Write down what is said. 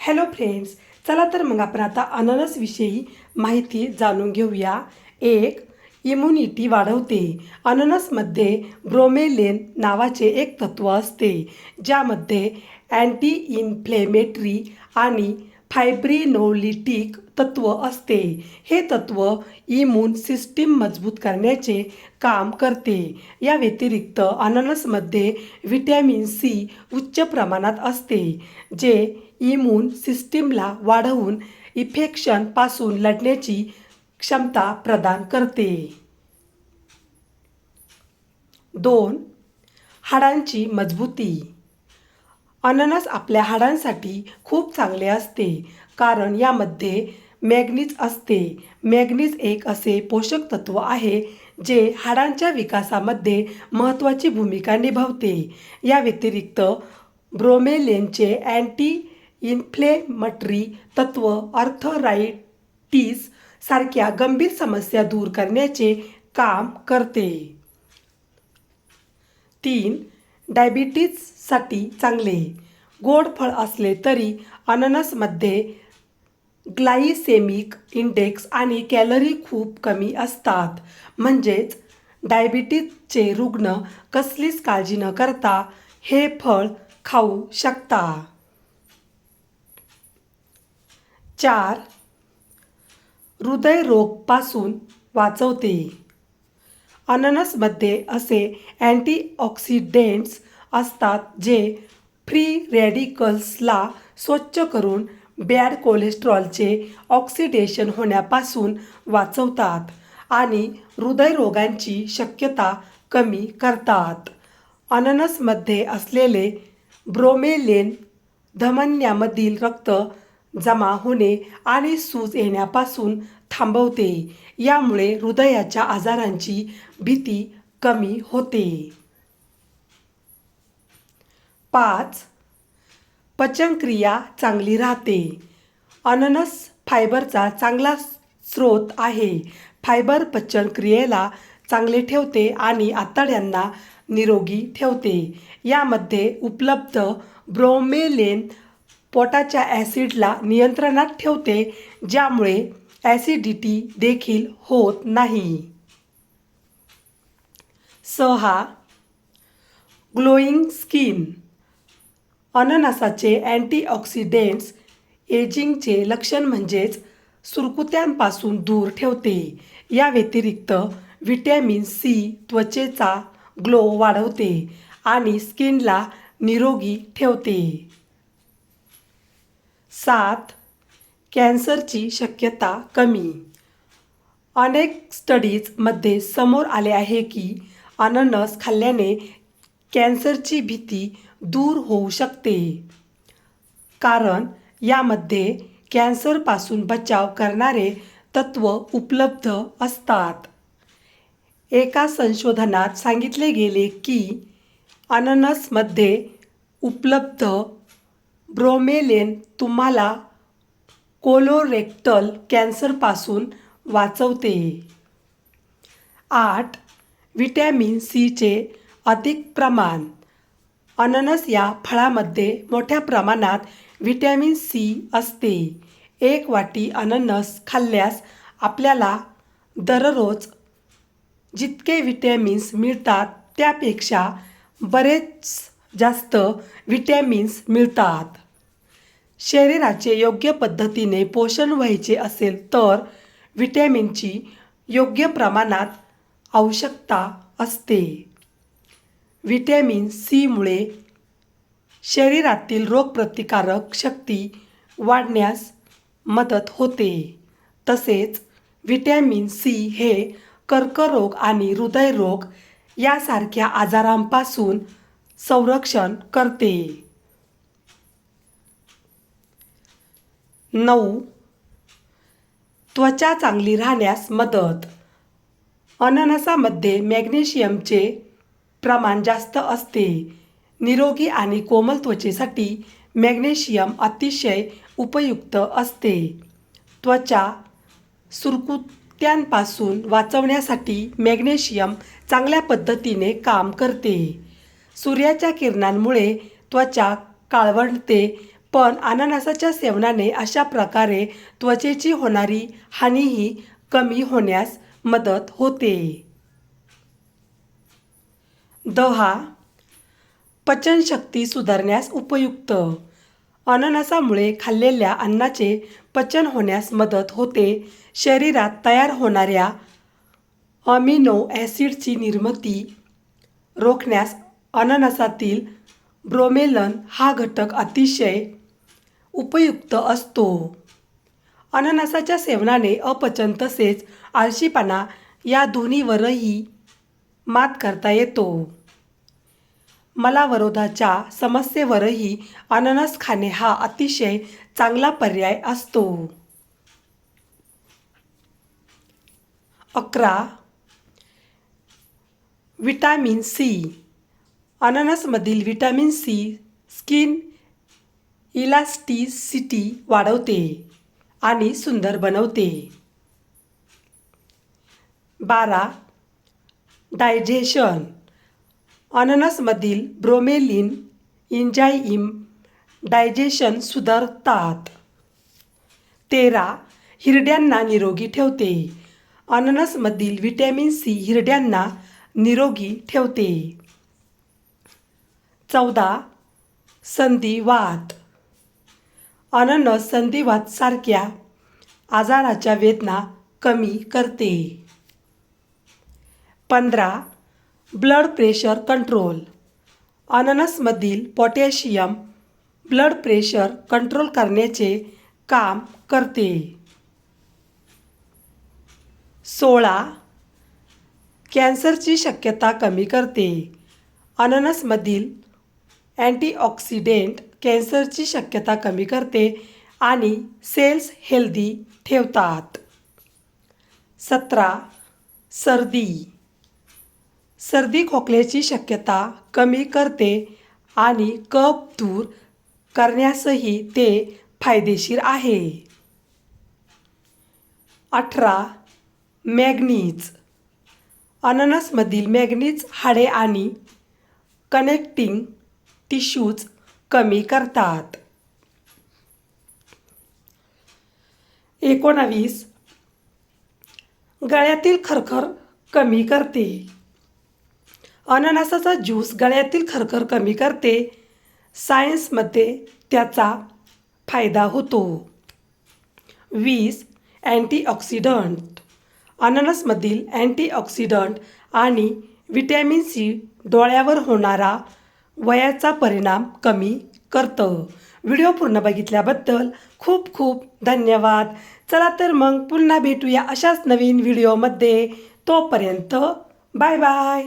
Hello friends, चला तर मग आपण आता अननसविषयी माहिती जाणून घेऊया. एक, इम्युनिटी वाढवते. अननसमध्ये ब्रोमेलेन नावाचे एक तत्व असते, ज्यामध्ये अँटी इन्फ्लेमेटरी आणि फायब्रिनोलिटिक तत्व असते. हे तत्व इम्यून सिस्टीम मजबूत करण्याचे काम करते. या व्यतिरिक्त अननसमध्ये व्हिटॅमिन सी उच्च प्रमाणात असते, जे इम्यून सिस्टीमला वाढवून इन्फेक्शनपासून लढण्याची क्षमता प्रदान करते. 2. हाडांची मजबूती. अननस आपल्या हाडांसाठी खूप चांगले असते, कारण यामध्ये मॅग्नीज असते. मॅग्नीज एक असे पोषक तत्व आहे जे हाडांच्या विकासामध्ये महत्त्वाची भूमिका निभावते. या व्यतिरिक्त ब्रोमेलेनचे अँटी इन्फ्लेमेटरी तत्व आर्थरायटिस सारख्या गंभीर समस्या दूर करण्याचे काम करते. 3. डायबिटीजसाठी चांगले. गोड फळ असले तरी अननसमध्ये ग्लायसेमिक इंडेक्स आणि कॅलरी खूप कमी असतात. म्हणजेच डायबिटीजचे रुग्ण कसलीच काळजी न करता हे फळ खाऊ शकता. 4. हृदयरोगापासून वाचवते. अननसमध्ये असे अँटीऑक्सिडेंट्स असतात जे फ्री रॅडिकल्सला स्वच्छ करून बॅड कोलेस्ट्रॉलचे ऑक्सिडेशन होण्यापासून वाचवतात आणि हृदयरोगांची शक्यता कमी करतात. अननसमध्ये असलेले ब्रोमेलेन धमन्यांमधील रक्त जमा होणे आणि सूज येण्यापासून थांबवते. यामुळे हृदयाच्या आजारांची भीती कमी होते. 5. पचनक्रिया चांगली राहते. अननस फायबरचा चांगला स्रोत आहे. फायबर पचनक्रियेला चांगले ठेवते आणि आतड्यांना निरोगी ठेवते. यामध्ये उपलब्ध ब्रोमेलेन पोटाच्या ॲसिडला नियंत्रणात ठेवते, ज्यामुळे ॲसिडिटी देखील होत नाही. 6. Glowing skin. अननसाचे अँटीऑक्सिडेंट्स एजिंगचे लक्षण म्हणजेच सुरकुत्यांपासून दूर ठेवते. या व्यतिरिक्त व्हिटॅमिन सी त्वचेचा ग्लो वाढवते आणि स्किनला निरोगी ठेवते. 7. कॅन्सरची शक्यता कमी. अनेक स्टडीजमध्ये समोर आले आहे की अननस खाल्ल्याने कॅन्सरची भीती दूर होऊ शकते, कारण यामध्ये कॅन्सरपासून बचाव करणारे तत्व उपलब्ध असतात. एका संशोधनात सांगितले गेले की अननसमध्ये उपलब्ध ब्रोमेलेन तुम्हाला कोलोरेक्टल कॅन्सरपासून वाचवते. 8. व्हिटॅमिन सीचे अधिक प्रमाण. अननस या फळामध्ये मोठ्या प्रमाणात व्हिटॅमिन सी असते. 1 वाटी अननस खाल्ल्यास आपल्याला दररोज जितके व्हिटॅमिन्स मिळतात त्यापेक्षा बरेच जास्त व्हिटॅमिन्स मिळतात. शरीराचे योग्य पद्धतीने पोषण व्हायचे असेल तर व्हिटॅमिनची योग्य प्रमाणात आवश्यकता असते. व्हिटॅमिन सीमुळे शरीरातील रोगप्रतिकारक शक्ती वाढण्यास मदत होते. तसेच व्हिटॅमिन सी हे कर्करोग आणि हृदयरोग यासारख्या आजारांपासून संरक्षण करते. 9. त्वचा चांगली राहण्यास मदत. अननसामध्ये मॅग्नेशियमचे प्रमाण जास्त असते. निरोगी आणि कोमल त्वचेसाठी मॅग्नेशियम अतिशय उपयुक्त असते. त्वचा सुरकुत्यांपासून वाचवण्यासाठी मॅग्नेशियम चांगल्या पद्धतीने काम करते. सूर्याच्या किरणांमुळे त्वचा काळवंडते, पण अननसाच्या सेवनाने अशा प्रकारे त्वचेची होणारी हानीही कमी होण्यास मदत होते. 10. पचनशक्ती सुधारण्यास उपयुक्त. अननसामुळे खाल्लेल्या अन्नाचे पचन होण्यास मदत होते. शरीरात तयार होणाऱ्या अमिनो ॲसिडची निर्मिती रोखण्यास अननसातील ब्रोमेलन हा घटक अतिशय उपयुक्त असतो. अननसाच्या सेवनाने अपचन तसेच आळशीपणा या दोन्हीवरही मात करता येतो. मलावरोधाच्या समस्येवरही अननस खाणे हा अतिशय चांगला पर्याय असतो. 11. Vitamin C. अननसमधील व्हिटॅमिन सी स्किन इलास्टिसिटी वाढवते आणि सुंदर बनवते. 12. डायजेशन. अननसमधील ब्रोमेलिन एन्झाईम डायजेशन सुधारतात. 13. हिरड्यांना निरोगी ठेवते. अननसमधील व्हिटॅमिन सी हिरड्यांना निरोगी ठेवते. 14. संधिवात. अननस संधिवात सारख्या आजाराच्या वेदना कमी करते. 15. Blood pressure control. अननसमधील पोटॅशियम ब्लड प्रेशर कंट्रोल करण्याचे काम करते. 16. कॅन्सरची शक्यता कमी करते. अननसमधील अँटीऑक्सिडेंट कॅन्सरची शक्यता कमी करते आणि सेल्स हेल्दी ठेवतात. 17. सर्दी. सर्दी खोकल्याची शक्यता कमी करते आणि कफ दूर करण्यासही ते फायदेशीर आहे. 18. मॅग्नीज. अननसमधील मॅग्नीज हाडे आणि कनेक्टिंग टिश्यूज कमी करतात. 19. गळ्यातील खरखर कमी करते. अननसाचा ज्यूस गळ्यातील खरखर कमी करते. सायन्समध्ये त्याचा फायदा होतो. 20. अँटीऑक्सिडंट. अननसमधील अँटीऑक्सिडंट आणि व्हिटॅमिन सी डोळ्यावर होणारा वयाचा परिणाम कमी करतं. व्हिडिओ पूर्ण बघितल्याबद्दल खूप खूप धन्यवाद. चला तर मग पुन्हा भेटूया अशाच नवीन व्हिडिओमध्ये. तोपर्यंत बाय बाय.